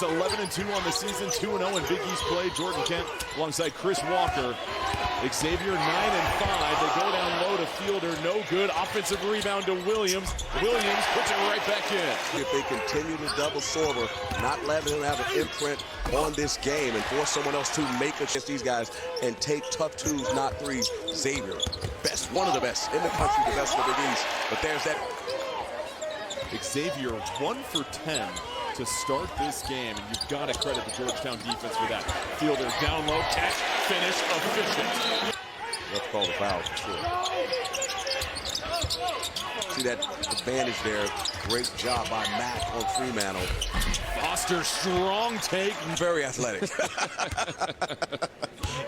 11-2 on the season, 2-0 in Big East play. Jordan Kent alongside Chris Walker. Xavier 9-5. They go down low to Fielder, no good. Offensive rebound to Williams. Williams puts it right back in. If they continue to double Sorber, not letting him have an imprint on this game and force someone else to make against these guys and take tough twos, not threes. Xavier, best, one of the best in the country, the best of the Big East. But there's that. Xavier 1 for 10 to start this game, and you've got to credit the Georgetown defense for that. Fielder down low, catch, finish, efficient. Let's call the foul for sure. See that advantage there. Great job by Mack on Fremantle. Foster, strong take. Very athletic.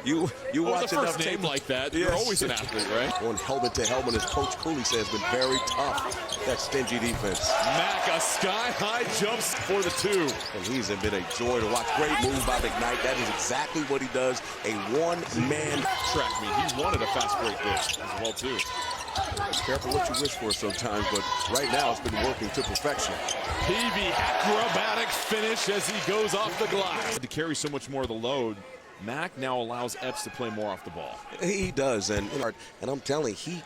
You watch enough tape name like that. Yes. You're always an athlete, right? Going helmet to helmet, as Coach Cooley says, been very tough. That stingy defense. Mack, a sky-high jumps for the two. And he's been a joy to watch. Great move by McKnight. That is exactly what he does. A one-man track meet. He wanted a fast break this as well, too. Be careful what you wish for sometimes, but right now it's been working to perfection. Peavy, acrobatic finish as he goes off the glass. To carry so much more of the load, Mack now allows Epps to play more off the ball. He does, and I'm telling you,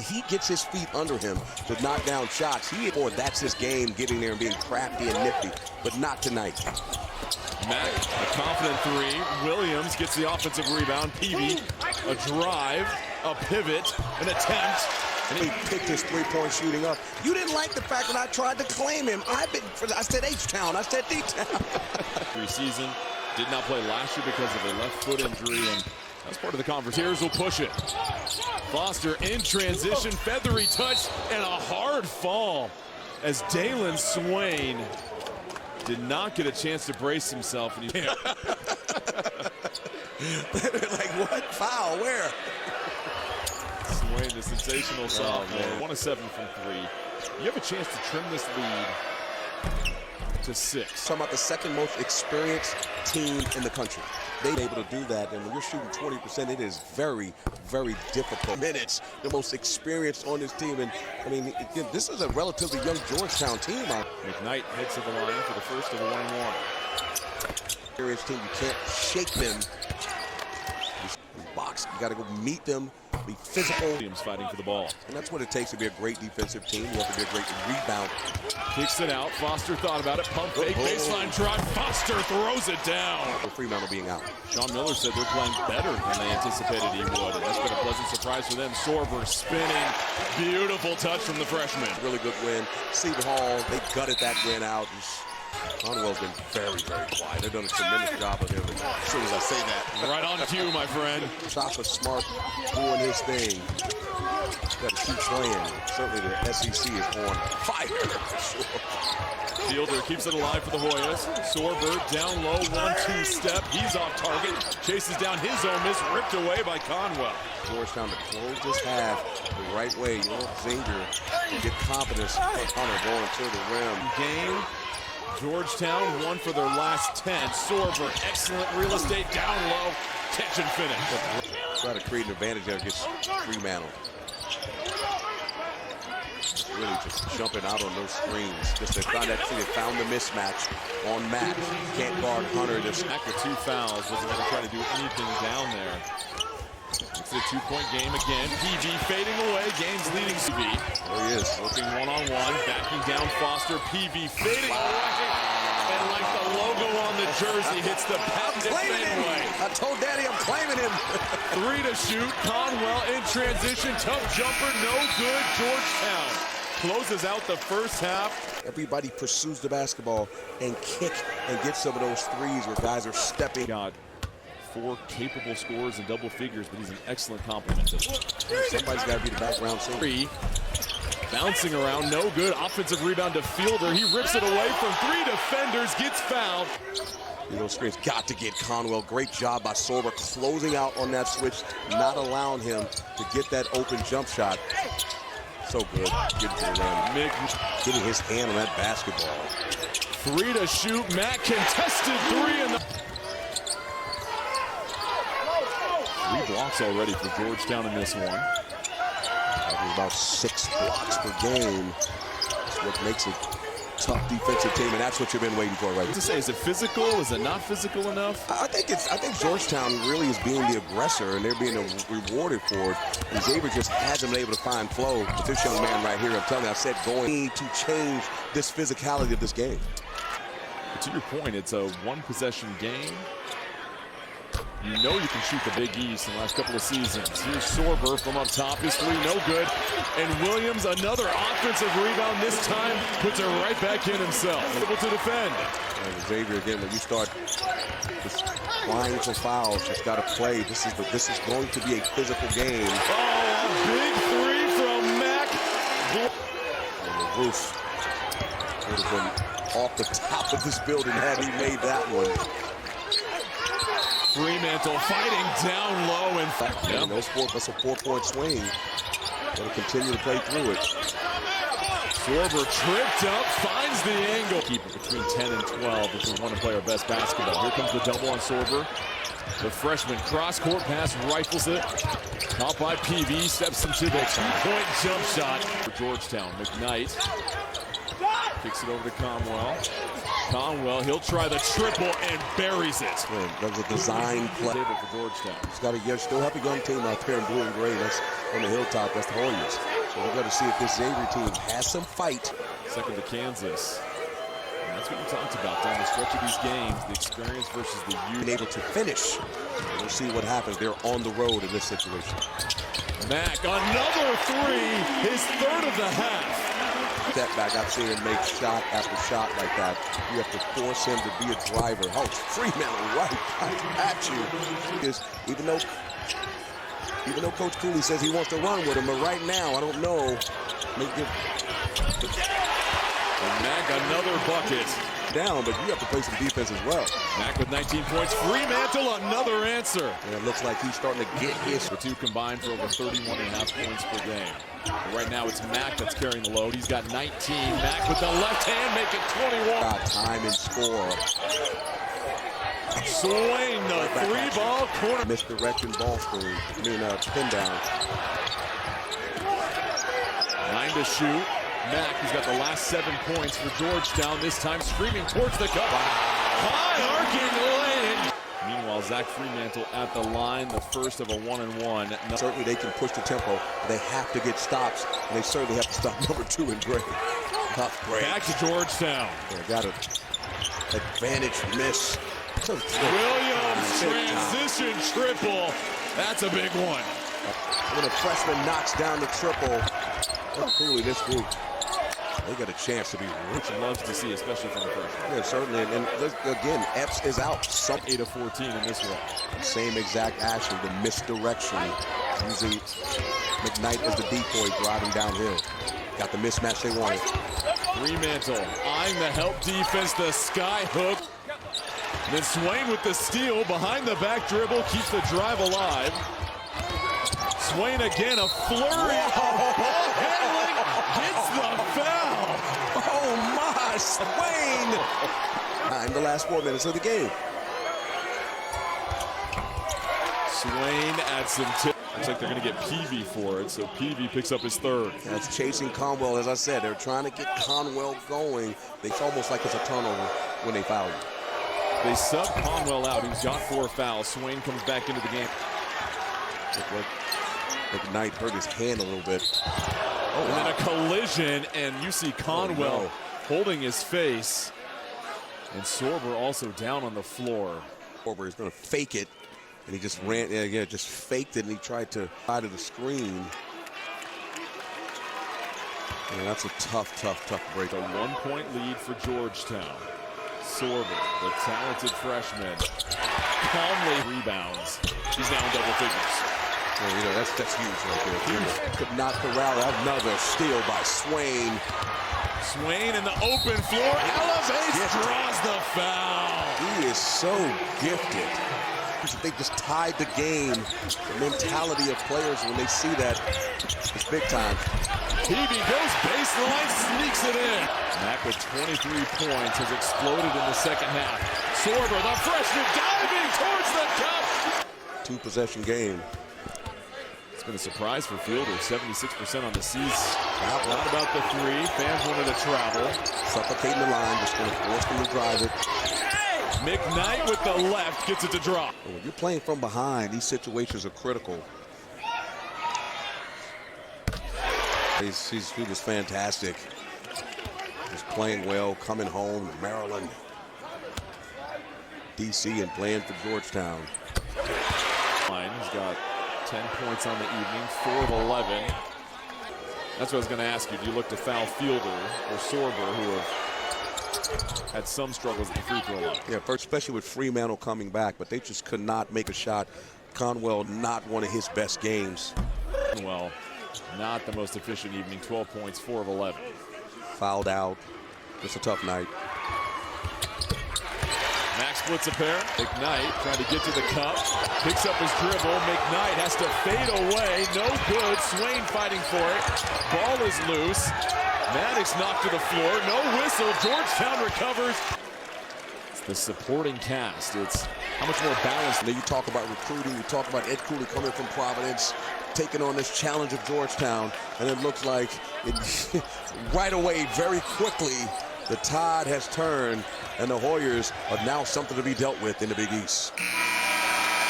he gets his feet under him to knock down shots. That's his game, getting there and being crafty and nifty, but not tonight. Mack, a confident three. Williams gets the offensive rebound. Peavy, a drive, a pivot, an attempt. And he picked his three-point shooting up. You didn't like the fact that I tried to claim him. I said H-Town. I said D-Town. Preseason. Did not play last year because of a left foot injury, and that's part of the conversation. Here's will push it. Foster in transition, feathery touch, and a hard fall as Dalen Swain did not get a chance to brace himself. And he like, what? Foul? Where? Swain, the sensational sophomore, 1 of 7 from 3. You have a chance to trim this lead to 6. Talking about the second most experienced team in the country. They're able to do that, and when you're shooting 20%, it is very, very difficult. Minutes, the most experienced on this team, and I mean, again, this is a relatively young Georgetown team. McKnight heads to the line for the first of the 1-1. Experienced team, you can't shake them. Box, you got to go meet them, be physical. Williams fighting for the ball. And that's what it takes to be a great defensive team. You have to be a great rebound. Kicks it out. Foster thought about it. Pump fake, baseline drive. Foster throws it down. Fremantle being out. Sean Miller said they're playing better than they anticipated he would. And that's been a pleasant surprise for them. Sorber spinning. Beautiful touch from the freshman. Really good win. Seton Hall, they gutted that win out. Conwell's been very, very quiet. They've done a tremendous job of him. As soon as I say that. Right on cue, my friend. Chopper Smart doing his thing. Got to keep playing. Certainly the SEC is on fire for sure. Fielder keeps it alive for the Hoyas. Sorber down low, 1-2 step. He's off target. Chases down his own miss, ripped away by Conwell. Georgetown to close this half the right way. You know, Xavier can get confidence. Hunter going to the rim. Game. Georgetown won for their last 10. Sorber, excellent real estate down low. Catch and finish. Try to create an advantage there against Fremantle. Really just jumping out on those screens. Just to find that they found the mismatch on Mack. Can't guard Hunter. Mack with 2 fouls. Wasn't going to try to do anything down there. It's a 2-point game again. PV fading away. Game's leading PV. There he is. Working one-on-one. Backing down Foster. PV fading away. And like the logo on the jersey hits the patented fadeaway. I told Daddy I'm claiming him. 3 to shoot. Conwell in transition. Tough jumper. No good. Georgetown closes out the first half. Everybody pursues the basketball and kick and get some of those threes where guys are stepping. God. 4 capable scorers in double figures, but he's an excellent complement to them. Somebody's got to be the background. 3, bouncing around, no good. Offensive rebound to Fielder. He rips it away from 3 defenders, gets fouled. Those screens got to get Conwell. Great job by Sorber closing out on that switch, not allowing him to get that open jump shot. So good. Getting to the rim. Getting his hand on that basketball. 3 to shoot. Mack contested 3 in the... 3 blocks already for Georgetown in this one. About 6 blocks per game. That's what makes it tough defensive team, and that's what you've been waiting for, right? To say, is it physical? Is it not physical enough? I think Georgetown really is being the aggressor, and they're being rewarded for it. And Xavier just hasn't been able to find flow. But this young man right here, I'm telling you, I said going to change this physicality of this game. But to your point, it's a one-possession game. You know you can shoot the Big East in the last couple of seasons. Here's Sorber from up top. His three, no good. And Williams, another offensive rebound. This time puts it right back in himself. Able to defend. And Xavier, again, when you start just flying for fouls, just got to play. This is going to be a physical game. Oh, a big three from Mack. And the roof would have been off the top of this building had he made that one. Fremantle fighting down low. And that's a 4-point swing. Going to continue to play through it. Sorber tripped up, finds the angle. Keep it between 10 and 12 if we want to play our best basketball. Here comes the double on Sorber. The freshman cross-court pass rifles it. Caught by PV, steps into the two-point jump shot. For Georgetown, McKnight kicks it over to Conwell. Conwell, he'll try the triple and buries it. Man, that was a design play for Georgetown. He's got to still have a young team out there in blue and gray. That's on the hilltop. That's the Warriors. So we've got to see if this Xavier team has some fight. Second to Kansas. And that's what we talked about down the stretch of these games. The experience versus the youth. Being able to finish. We'll see what happens. They're on the road in this situation. Mack, another three. His third of the half. Step back, I've seen him make shot after shot like that. You have to force him to be a driver. Oh, Fremantle right at you. Because even though Coach Cooley says he wants to run with him, but right now, I don't know. And Mack, another bucket. Down, but you have to play some defense as well. Mack with 19 points. Fremantle, another answer. And it looks like he's starting to get his. The two combined for over 31.5 points per game. But right now, it's Mack that's carrying the load. He's got 19. Mack with the left hand, make it 21. Got time and score. Swain, the three-ball corner. Misdirection ball screen. Pin down. 9 to shoot. Mack, who's got the last 7 points for Georgetown, this time screaming towards the cup. High arcing lane. Meanwhile, Zach Fremantle at the line, the first of a 1-and-1. Certainly they can push the tempo. They have to get stops, and they certainly have to stop number 2 in Gray. Tough break. Back to Georgetown. Got an advantage miss. Williams, transition triple. That's a big one. When a freshman knocks down the triple, Cooley, this group, they got a chance to be rich. Loves to see, especially from the freshman. Yeah, certainly. And again, Epps is out. 8 of 14 in this one. Same exact action, the misdirection. Using McKnight as the decoy driving downhill. Got the mismatch they wanted. Fremantle eyeing the help defense, the sky hook. Then Swain with the steal behind the back dribble, keeps the drive alive. Swain again, a flurry of ball handling, gets the foul. Oh my, Swain! In the last 4 minutes of the game. Swain adds some tip. Looks like they're going to get Peavy for it, so Peavy picks up his third. That's chasing Conwell, as I said. They're trying to get Conwell going. It's almost like it's a turnover when they foul him. They sub Conwell out. He's got 4 fouls. Swain comes back into the game. McKnight hurt his hand a little bit. Oh, and then a collision, and you see Conwell holding his face. And Sorber also down on the floor. Sorber is going to fake it, and he just ran, just faked it, and he tried to out of the screen. And that's a tough break. A 1-point lead for Georgetown. Sorber, the talented freshman, calmly rebounds. He's now in double figures. Well, that's huge right there. Huge. Could not corral out. Another steal by Swain. Swain in the open floor, elevates, draws the foul. He is so gifted. They just tied the game. The mentality of players when they see that is big time. Peavy goes baseline, sneaks it in. Mack with 23 points has exploded in the second half. Sorber, the freshman, diving towards the cup. 2-possession game. It's been a surprise for Fielder. 76% on the season. Not about the three. Fans wanted to travel. Suffocating the line, just going to force them to drive it. McKnight with the left gets it to drop. When you're playing from behind, these situations are critical. He was fantastic. He's playing well, coming home to Maryland, D.C., and playing for Georgetown. He's got 10 points on the evening, 4 of 11. That's what I was going to ask you. Do you look to foul Fielder or Sorber, who have had some struggles at the free throw line? Yeah, first, especially with Fremantle coming back, but they just could not make a shot. Conwell, not one of his best games. Well, not the most efficient evening. 12 points, 4 of 11. Fouled out. It's a tough night. Max splits a pair. McKnight trying to get to the cup. Picks up his dribble. McKnight has to fade away. No good. Swain fighting for it. Ball is loose. Maddox knocked to the floor. No whistle. Georgetown recovers. It's the supporting cast. It's how much more balanced. And then you talk about recruiting. You talk about Ed Cooley coming from Providence, taking on this challenge of Georgetown. And it looks like right away, very quickly, the tide has turned, and the Hoyers are now something to be dealt with in the Big East.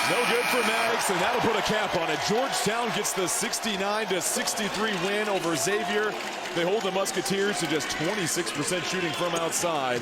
No good for Maddox, and that'll put a cap on it. Georgetown gets the 69-63 win over Xavier. They hold the Musketeers to just 26% shooting from outside.